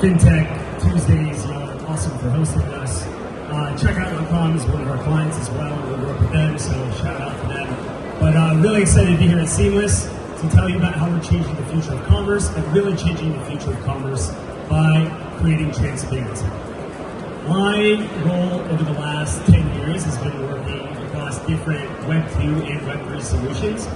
FinTech Tuesdays. Y'all are awesome for hosting us. Checkout.com is one of our clients as well. We work with them, so shout out to them. But really excited to be here at Seamless to tell you about how we're changing the future of commerce and really changing the future of commerce by creating transparency. My role over the last 10 years has been working across different Web 2 and Web 3 solutions.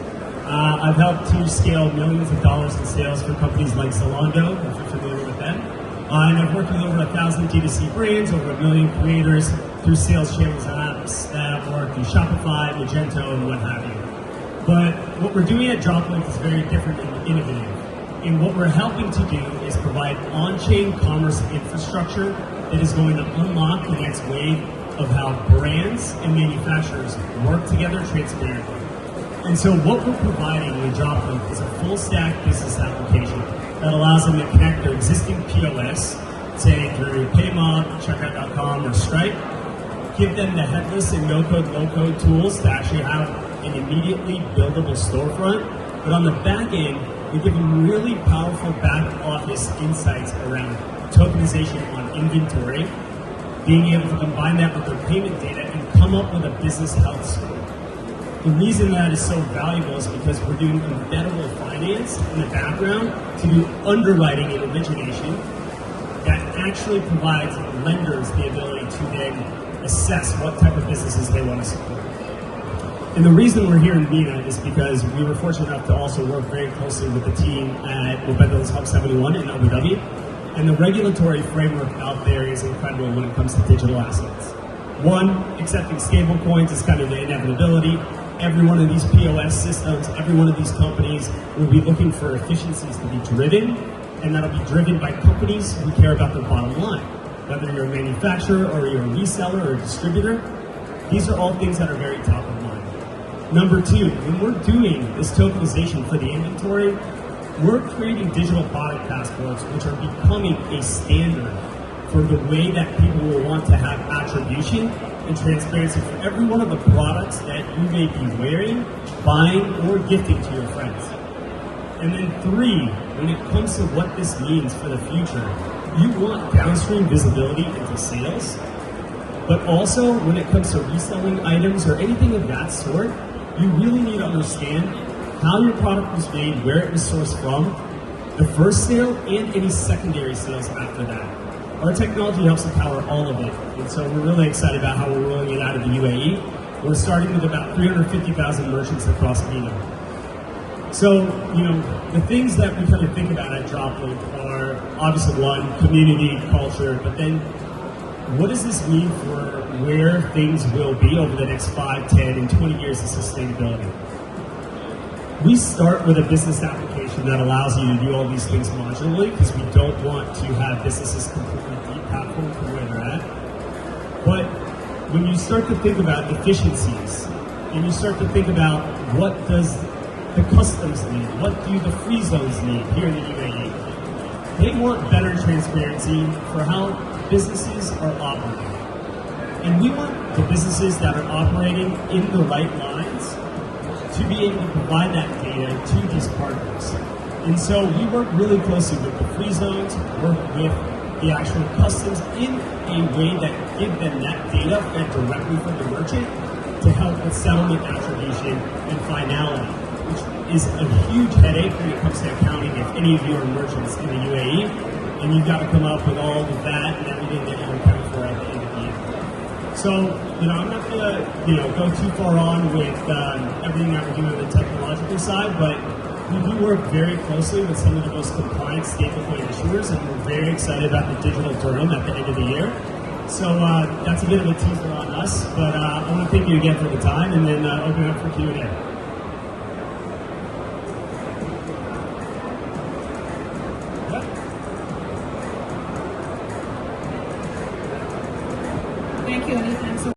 I've helped to scale millions of dollars in sales for companies like Zalando, if you're familiar with them. And I've worked with over 1,000 D2C brands, over 1 million creators through sales channels and apps that work through Shopify, Magento, and what have you. But what we're doing at droplinked is very different and innovative. And what we're helping to do is provide on-chain commerce infrastructure that is going to unlock the next wave of how brands and manufacturers work together transparently. And so what we're providing with droplinked is a full-stack business application that allows them to connect their existing POS, say through Paymob, Checkout.com, or Stripe, give them the headless and no-code, low-code tools to actually have an immediately buildable storefront. But on the back end, we give them really powerful back-office insights around tokenization on inventory, being able to combine that with their payment data and come up with a business health score. The reason that is so valuable is because we're doing embeddable finance in the background to do underwriting and origination that actually provides lenders the ability to then assess what type of businesses they want to support. And the reason we're here in MENA is because we were fortunate enough to also work very closely with the team at Mobendo's Hub 71 in Abu Dhabi. And the regulatory framework out there is incredible when it comes to digital assets. One, accepting stable coins is kind of the inevitability. Every one of these POS systems, every one of these companies will be looking for efficiencies to be driven, and that'll be driven by companies who care about their bottom line. Whether you're a manufacturer or you're a reseller or a distributor, these are all things that are very top of mind. Number two, when we're doing this tokenization for the inventory, we're creating digital product passports, which are becoming a standard for the way that people will want to have attribution and transparency for every one of the products that you may be wearing, buying, or gifting to your friends. And then three, when it comes to what this means for the future, you want downstream visibility into sales, but also when it comes to reselling items or anything of that sort, you really need to understand how your product was made, where it was sourced from, the first sale, and any secondary sales after that. Our technology helps to power all of it, and so we're really excited about how we're rolling it out of the UAE. We're starting with about 350,000 merchants across MENA. So, the things that we kind of think about at droplinked are obviously one, community, culture, but then what does this mean for where things will be over the next 5, 10, and 20 years of sustainability? We start with a business application that allows you to do all these things modularly because we don't want to have businesses completely deplatformed from where they're at. But when you start to think about efficiencies and you start to think about what does the customs need, what do the free zones need here in the UAE, they want better transparency for how businesses are operating. And we want the businesses that are operating in the right lines to be able to provide that data to these partners. And so we work really closely with the free zones, work with the actual customs in a way that give them that data fed directly from the merchant to help with settlement attribution and finality, which is a huge headache when it comes to accounting if any of you are merchants in the UAE, and you've got to come up with all of that and everything that you account for at the end of the year. So, I'm not going to, go too far on with everything that we're doing on the technological side, but we do work very closely with some of the most compliant stablecoin issuers, and we're very excited about the digital dirham at the end of the year. So that's a bit of a teaser on us, but I want to thank you again for the time, and then open it up for Q&A.